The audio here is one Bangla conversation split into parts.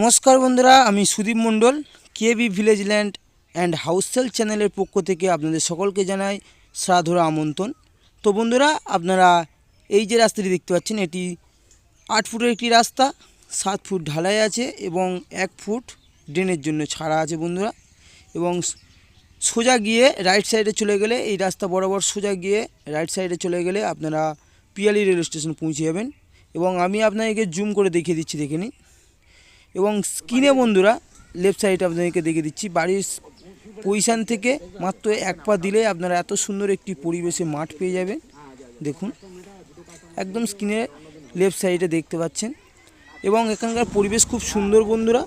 নমস্কার বন্ধুরা, আমি Sudip Mondal KB village land and house sale চ্যানেলের পক্ষ থেকে আপনাদের সকলকে জানাই শ্রাদ্ধর আমন্ত্রণ। তো বন্ধুরা, আপনারা এই যে রাস্তাটি দেখতে পাচ্ছেন, এটি 8 ফুটের একটি রাস্তা, 7 ফুট ঢালাই আছে এবং 1 ফুট ড্রেনের জন্য ছাড়া আছে বন্ধুরা। এবং সোজা গিয়ে রাইট সাইডে চলে গেলে, এই রাস্তা বরাবর সোজা গিয়ে রাইট সাইডে চলে গেলে আপনারা পিয়ালি রেল স্টেশন পৌঁছে যাবেন। এবং আমি আপনাদেরকে জুম করে দেখিয়ে দিচ্ছি, দেখে নিন। এবং স্ক্রিনে বন্ধুরা লেফট সাইডে আপনাদেরকে দেখিয়ে দিচ্ছি, বাড়ির পজিশান থেকে মাত্র 1 পা দিলে আপনারা এত সুন্দর একটি পরিবেশে মাঠ পেয়ে যাবেন। দেখুন, একদম স্ক্রিনে লেফট সাইডে দেখতে পাচ্ছেন। এবং এখানকার পরিবেশ খুব সুন্দর বন্ধুরা।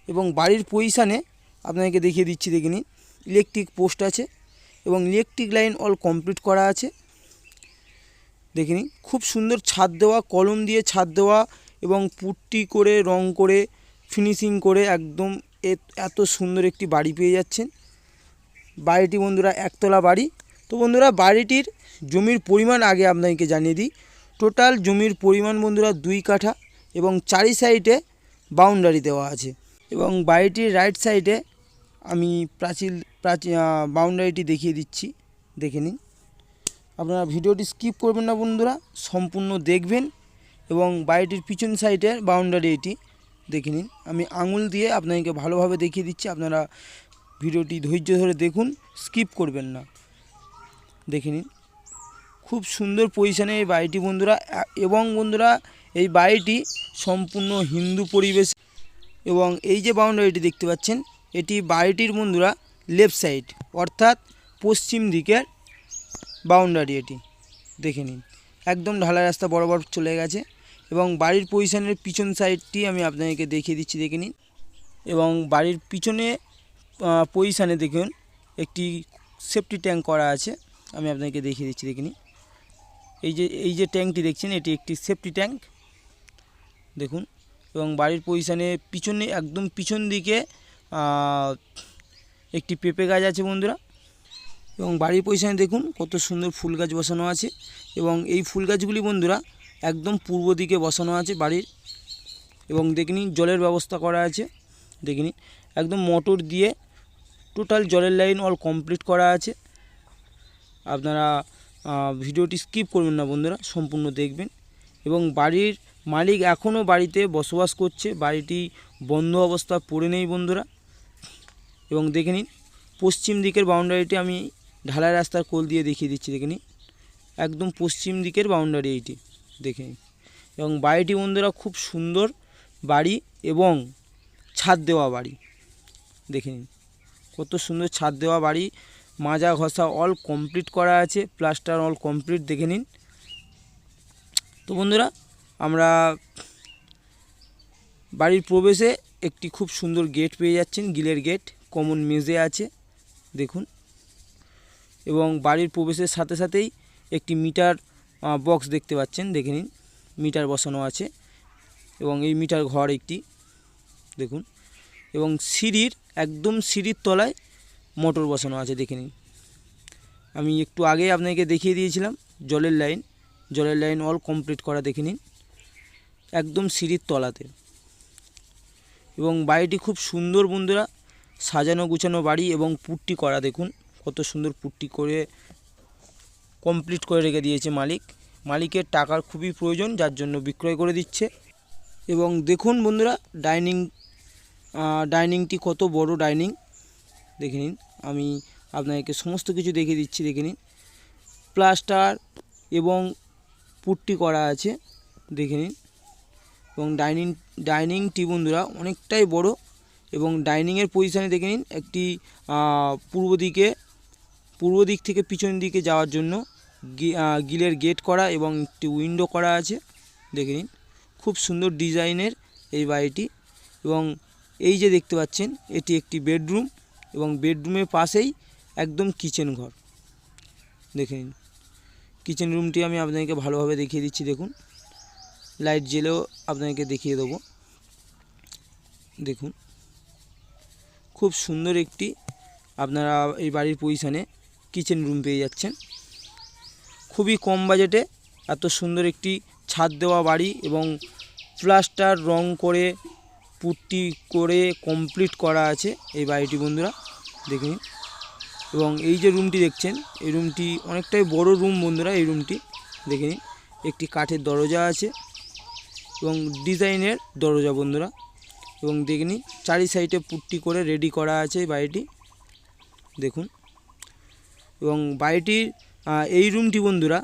এবং বাড়ির পজিশানে আপনাদেরকে দেখিয়ে দিচ্ছি, দেখে নিন। ইলেকট্রিক পোস্ট আছে এবং ইলেকট্রিক লাইন অল কমপ্লিট করা আছে, দেখে নিন। খুব সুন্দর ছাদ দেওয়া, কলম দিয়ে ছাদ দেওয়া এবং পুট্টি করে রং করে ফিনিশিং করে একদম এত সুন্দর একটি বাড়ি পেয়ে যাচ্ছেন। বাড়িটি বন্ধুরা একতলা বাড়ি। তো বন্ধুরা, বাড়িটির জমির পরিমাণ আগে আপনাদেরকে জানিয়ে দিই। টোটাল জমির পরিমাণ বন্ধুরা 2 কাঠা এবং 4 সাইডে বাউন্ডারি দেওয়া আছে। এবং বাড়িটির রাইট সাইডে আমি প্রাচীর বাউন্ডারিটি দেখিয়ে দিচ্ছি, দেখে নিন। আপনারা ভিডিওটি স্কিপ করবেন না বন্ধুরা, সম্পূর্ণ দেখবেন। এবং বাড়িটির পিছন সাইডের বাউন্ডারি এটি দেখে নিন। আমি আঙুল দিয়ে আপনাদেরকে ভালোভাবে দেখিয়ে দিচ্ছি, আপনারা ভিডিওটি ধৈর্য ধরে দেখুন, স্কিপ করবেন না, দেখে নিন। খুব সুন্দর পজিশানে এই বাড়িটি বন্ধুরা। এবং বন্ধুরা, এই বাড়িটি সম্পূর্ণ হিন্দু পরিবেশ। এবং এই যে বাউন্ডারিটি দেখতে পাচ্ছেন, এটি বাড়িটির বন্ধুরা লেফট সাইড, অর্থাৎ পশ্চিম দিকের বাউন্ডারি এটি, দেখে নিন। একদম ঢালাই রাস্তা বরাবর চলে গেছে। এবং বাড়ির পজিশনের পিছন সাইডটি আমি আপনাদেরকে দেখিয়ে দিচ্ছি, দেখে নিন। এবং বাড়ির পিছনে পজিশানে দেখুন একটি সেফটি ট্যাঙ্ক করা আছে, আমি আপনাদেরকে দেখিয়ে দিচ্ছি, দেখে নিন। এই যে ট্যাঙ্কটি দেখছেন, এটি একটি সেফটি ট্যাঙ্ক, দেখুন। এবং বাড়ির পজিশানে পিছনে একদম পিছন দিকে একটি পেঁপে গাছ আছে বন্ধুরা। এবং বাড়ির পজিশানে দেখুন কত সুন্দর ফুল গাছ বসানো আছে। এবং এই ফুল গাছগুলি বন্ধুরা একদম পূর্ব দিকে বসানো আছে বাড়ির। এবং দেখে নিন, জলের ব্যবস্থা করা আছে, দেখে নিন। একদম মোটর দিয়ে টোটাল জলের লাইন অল কমপ্লিট করা আছে। আপনারা ভিডিওটি স্কিপ করবেন না বন্ধুরা, সম্পূর্ণ দেখবেন। এবং বাড়ির মালিক এখনও বাড়িতে বসবাস করছে, বাড়িটি বন্ধ অবস্থা পড়ে নেই বন্ধুরা। এবং দেখে নিন, পশ্চিম দিকের বাউন্ডারিটি আমি ঢালাই রাস্তার কোল দিয়ে দেখিয়ে দিচ্ছি, দেখে নিন। একদম পশ্চিম দিকের বাউন্ডারি এইটি, দেখে নিন। এবং বাড়িটি বন্ধুরা খুব সুন্দর বাড়ি এবং ছাদ দেওয়া বাড়ি, দেখে নিন। কত সুন্দর ছাদ দেওয়া বাড়ি, মাজা ঘষা অল কমপ্লিট করা আছে, প্লাস্টার অল কমপ্লিট, দেখে নিন। তো বন্ধুরা, আমরা বাড়ির প্রবেশে একটি খুব সুন্দর গেট পেয়ে যাচ্ছেন, গিলের গেট, কমন মেঝে আছে, দেখুন। এবং বাড়ির প্রবেশের সাথে সাথেই একটি মিটার বক্স দেখতে পাচ্ছেন, দেখে নিন। মিটার বসানো আছে এবং এই মিটার ঘর একটি, দেখুন। এবং একদম সিঁড়ির তলায় মোটর বসানো আছে, দেখে নিন। আমি একটু আগে আপনাকে দেখিয়ে দিয়েছিলাম জলের লাইন অল কমপ্লিট করা, দেখে নিন। একদম সিঁড়ির তলাতে। এবং বাড়িটি খুব সুন্দর বন্ধুরা, সাজানো গুছানো বাড়ি এবং পুট্টি করা, দেখুন কত সুন্দর পুট্টি করে কমপ্লিট করে রেখে দিয়েছে মালিকের টাকার খুবই প্রয়োজন, যার জন্য বিক্রয় করে দিচ্ছে। এবং দেখুন বন্ধুরা, ডাইনিংটি কত বড় ডাইনিং, দেখে নিন। আমি আপনাদেরকে সমস্ত কিছু দেখিয়ে দিচ্ছি, দেখে নিন। প্লাস্টার এবং পুট্টি করা আছে, দেখে নিন। এবং ডাইনিংটি বন্ধুরা অনেকটাই বড়। এবং ডাইনিংয়ের পজিশানে দেখে নিন, একটি পূর্ব দিক থেকে পিছন দিকে যাওয়ার জন্য গিলের গেট করা এবং একটি উইন্ডো করা আছে, দেখে নিন। খুব সুন্দর ডিজাইনের এই বাড়িটি। এবং এই যে দেখতে পাচ্ছেন, এটি একটি বেডরুম এবং বেডরুমের পাশেই একদম কিচেন ঘর, দেখে নিন। কিচেন রুমটি আমি আপনাদেরকে ভালোভাবে দেখিয়ে দিচ্ছি, দেখুন। লাইট জ্বেলেও আপনাদেরকে দেখিয়ে দেবো, দেখুন। খুব সুন্দর একটি আপনারা এই বাড়ির পজিশানে কিচেন রুম পেয়ে যাচ্ছেন। খুবই কম বাজেটে এত সুন্দর একটি ছাদ দেওয়া বাড়ি এবং প্লাস্টার রং করে পুট্টি করে কমপ্লিট করা আছে এই বাড়িটি বন্ধুরা, দেখে নিন। এবং এই যে রুমটি দেখছেন, এই রুমটি অনেকটাই বড় রুম বন্ধুরা। এই রুমটি দেখে নিন, একটি কাঠের দরজা আছে এবং ডিজাইনের দরজা বন্ধুরা। এবং দেখে নিন চারি সাইডে পুট্টি করে রেডি করা আছে এই বাড়িটি, দেখুন। এবং বাড়িটির এই রুমটি বন্ধুরা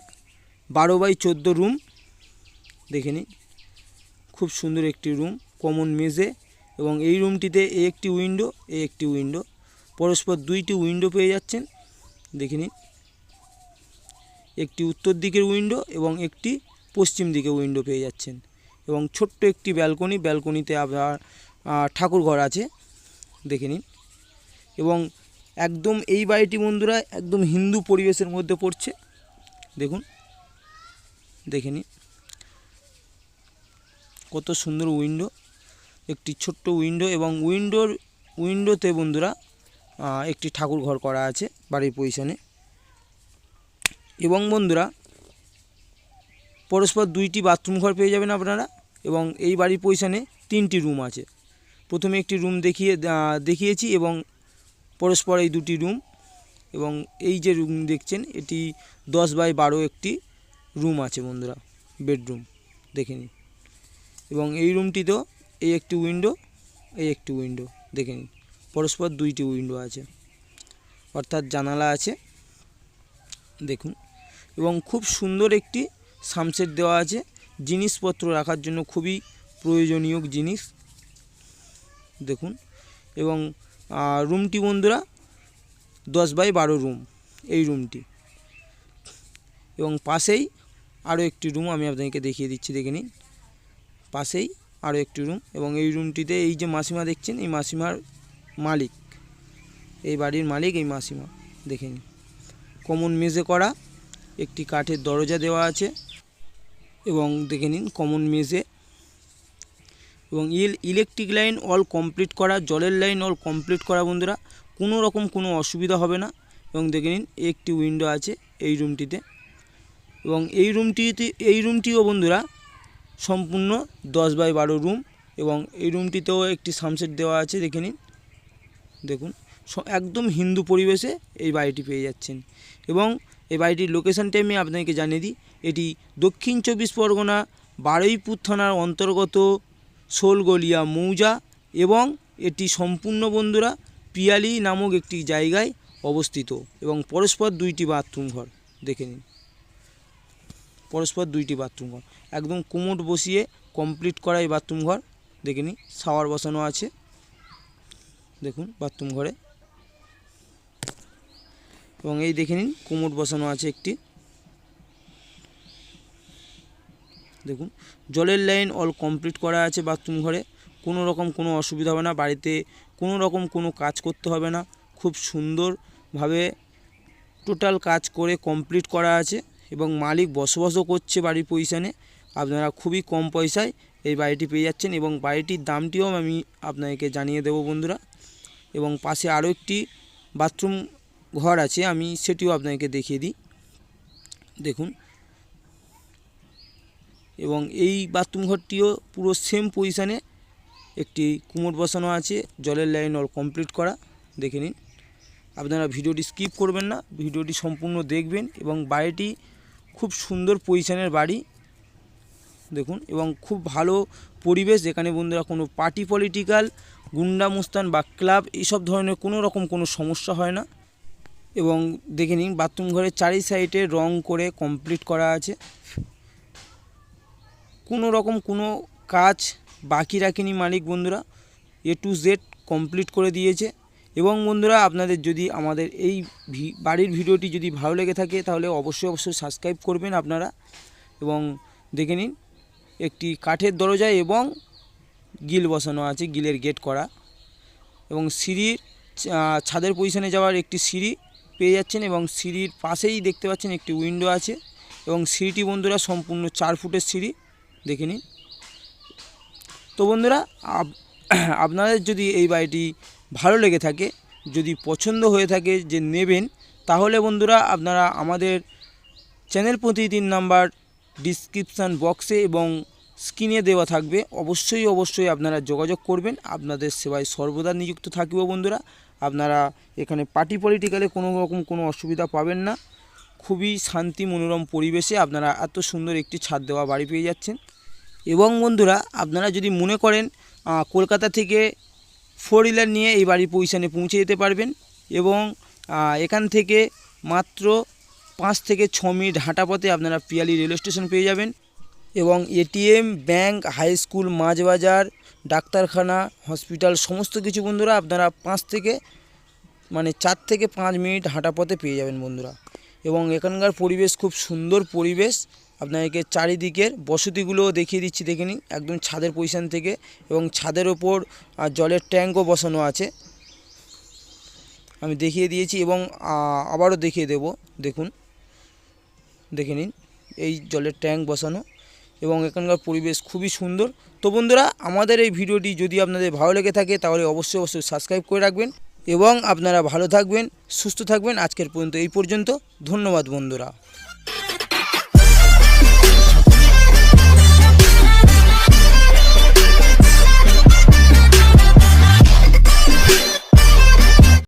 12x14 রুম, দেখে নিন। খুব সুন্দর একটি রুম, কমন মেঝে। এবং এই রুমটিতে একটি উইন্ডো, একটি উইন্ডো, পরস্পর দুইটি উইন্ডো পেয়ে যাচ্ছেন, দেখে নিন। একটি উত্তর দিকের উইন্ডো এবং একটি পশ্চিম দিকে উইন্ডো পেয়ে যাচ্ছেন। এবং ছোট্ট একটি ব্যালকনি, ব্যালকনিতে আবার ঠাকুর ঘর আছে, দেখে নিন। এবং একদম এই বাড়িটি বন্ধুরা একদম হিন্দু পরিবেশের মধ্যে পড়ছে, দেখুন, দেখে নিন। কত সুন্দর উইন্ডো, একটি ছোট্ট উইন্ডো। এবং উইন্ডোতে বন্ধুরা একটি ঠাকুর ঘর করা আছে বাড়ির পজিশনে। এবং বন্ধুরা পরস্পর দুইটি বাথরুম ঘর পেয়ে যাবেন আপনারা। এবং এই বাড়ির পজিশনে 3টি রুম আছে। প্রথমে একটি রুম দেখিয়েছি এবং পরস্পর এই দুটি রুম। এবং এই যে রুম দেখছেন এটি 10x12 একটি রুম আছে বন্ধুরা, বেডরুম, দেখে নিন। এবং এই রুমটিতেও এই একটি উইন্ডো, এই একটি উইন্ডো, দেখে নিন। পরস্পর দুইটি উইন্ডো আছে, অর্থাৎ জানালা আছে, দেখুন। এবং খুব সুন্দর একটি সানসেট দেওয়া আছে, জিনিসপত্র রাখার জন্য খুবই প্রয়োজনীয় জিনিস, দেখুন। এবং রুমটি বন্ধুরা 10x12 রুম এই রুমটি। এবং পাশেই আরও একটি রুম আমি আপনাদেরকে দেখিয়ে দিচ্ছি, দেখে নিন। পাশেই আরও একটি রুম। এবং এই রুমটিতে এই যে মাসিমা দেখছেন, এই মাসিমার মালিক, এই বাড়ির মালিক এই মাসিমা, দেখে নিন। কমন মেঝে করা, একটি কাঠের দরজা দেওয়া আছে এবং দেখে নিন কমন মেঝে। এবং ইলেকট্রিক লাইন অল কমপ্লিট করা, জলের লাইন অল কমপ্লিট করা বন্ধুরা, কোনো রকম কোনো অসুবিধা হবে না। এবং দেখে নিন একটি উইন্ডো আছে এই রুমটিতে। এবং এই রুমটিও বন্ধুরা সম্পূর্ণ 10x12 রুম। এবং এই রুমটিতেও একটি সানসেট দেওয়া আছে, দেখে নিন, দেখুন। একদম হিন্দু পরিবেশে এই বাড়িটি পেয়ে যাচ্ছেন। এবং এই বাড়িটির লোকেশানটি আমি আপনাকে জানিয়ে দিই। এটি দক্ষিণ 24 পরগনা বারুইপুর থানার অন্তর্গত শোলগলিয়া মৌজা। এবং এটি সম্পূর্ণ বন্ধুরা পিয়ালি নামক একটি জায়গায় অবস্থিত। এবং পরস্পর দুইটি বাথরুম ঘর, দেখে নিন। পরস্পর দুইটি বাথরুম ঘর, একদম কোমোড বসিয়ে কমপ্লিট করা এই বাথরুম ঘর, দেখে নিন। শাওয়ার বসানো আছে, দেখুন বাথরুম ঘরে। এবং এই দেখে নিন কোমোড বসানো আছে একটি, দেখুন। জলের লাইন অল কমপ্লিট করা আছে বাথরুম ঘরে, কোনো রকম কোনো অসুবিধা হবে না। বাড়িতে কোনো রকম কোনো কাজ করতে হবে না, খুব সুন্দরভাবে টোটাল কাজ করে কমপ্লিট করা আছে। এবং মালিক বসবাসও করছে বাড়ির পজিশনে। আপনারা খুবই কম পয়সায় এই বাড়িটি পেয়ে যাচ্ছেন। এবং বাড়িটির দামটিও আমি আপনাদেরকে জানিয়ে দেব বন্ধুরা। এবং পাশে আরও একটি বাথরুম ঘর আছে, আমি সেটিও আপনাদেরকে দেখিয়ে দিই, দেখুন। এবং এই বাথরুম ঘরটিও পুরো সেম পজিশানে একটি কুমোড বসানো আছে, জলের লাইন অল কমপ্লিট করা, দেখে নিন। আপনারা ভিডিওটি স্কিপ করবেন না, ভিডিওটি সম্পূর্ণ দেখবেন। এবং বাড়িটি খুব সুন্দর পজিশানের বাড়ি, দেখুন। এবং খুব ভালো পরিবেশ, যেখানে বন্ধুরা কোনো পার্টি পলিটিক্যাল, গুন্ডা মুস্তান বা ক্লাব এইসব ধরনের কোনো রকম কোনো সমস্যা হয় না। এবং দেখে নিন বাথরুম ঘরের চারি সাইডে রং করে কমপ্লিট করা আছে, কোনো রকম কোনো কাজ বাকি রাখেনি মালিক বন্ধুরা, A to Z কমপ্লিট করে দিয়েছে। এবং বন্ধুরা আপনাদের যদি আমাদের এই বাড়ির ভিডিওটি যদি ভালো লেগে থাকে তাহলে অবশ্যই সাবস্ক্রাইব করবেন আপনারা। এবং দেখে নিন একটি কাঠের দরজা এবং গিল বসানো আছে, গিলের গেট করা। এবং সিঁড়ির ছাদের পজিশনে যাওয়ার একটি সিঁড়ি পেয়ে যাচ্ছেন। এবং সিঁড়ির পাশেই দেখতে পাচ্ছেন একটি উইন্ডো আছে। এবং সিঁড়িটি বন্ধুরা সম্পূর্ণ 4 ফুটের সিঁড়ি, দেখে নিন। তো বন্ধুরা আপনাদের যদি এই বাড়িটি ভালো লেগে থাকে, যদি পছন্দ হয়ে থাকে যে নেবেন, তাহলে বন্ধুরা আপনারা আমাদের চ্যানেল প্রতিদিন নাম্বার ডিসক্রিপশান বক্সে এবং স্ক্রিনে দেওয়া থাকবে, অবশ্যই আপনারা যোগাযোগ করবেন। আপনাদের সেবায় সর্বদা নিযুক্ত থাকব বন্ধুরা। আপনারা এখানে পার্টি পলিটিক্যালে কোনো রকম কোনো অসুবিধা পাবেন না। খুবই শান্তি মনোরম পরিবেশে আপনারা এত সুন্দর একটি ছাদ দেওয়া বাড়ি পেয়ে যাচ্ছেন। এবং বন্ধুরা, আপনারা যদি মনে করেন কলকাতা থেকে 4 হুইলার নিয়ে এই বাড়ির পজিশানে পৌঁছে যেতে পারবেন এবং এখান থেকে মাত্র 5 থেকে 6 মিনিট হাঁটা পথে আপনারা পিয়ালি রেলওয়ে স্টেশন পেয়ে যাবেন এবং এটিএম, ব্যাংক, হাই স্কুল, মাছ বাজার, ডাক্তারখানা, হসপিটাল সমস্ত কিছু বন্ধুরা আপনারা 4 থেকে 5 মিনিট হাঁটা পথে পেয়ে যাবেন বন্ধুরা। এবং এখানকার পরিবেশ খুব সুন্দর পরিবেশ। আপনাদেরকে চারিদিকের বসতিগুলোও দেখিয়ে দিচ্ছি, দেখে নিন একদম ছাদের পজিশান থেকে। এবং ছাদের ওপর জলের ট্যাঙ্কও বসানো আছে, আমি দেখিয়ে দিয়েছি এবং আবারও দেখিয়ে দেব। দেখুন, দেখে নিন এই জলের ট্যাঙ্ক বসানো এবং এখানকার পরিবেশ খুবই সুন্দর। তো বন্ধুরা, আমাদের এই ভিডিওটি যদি আপনাদের ভালো লেগে থাকে তাহলে অবশ্যই সাবস্ক্রাইব করে রাখবেন এবং আপনারা ভালো থাকবেন, সুস্থ থাকবেন। আজকের পর্যন্ত এই পর্যন্ত। ধন্যবাদ বন্ধুরা।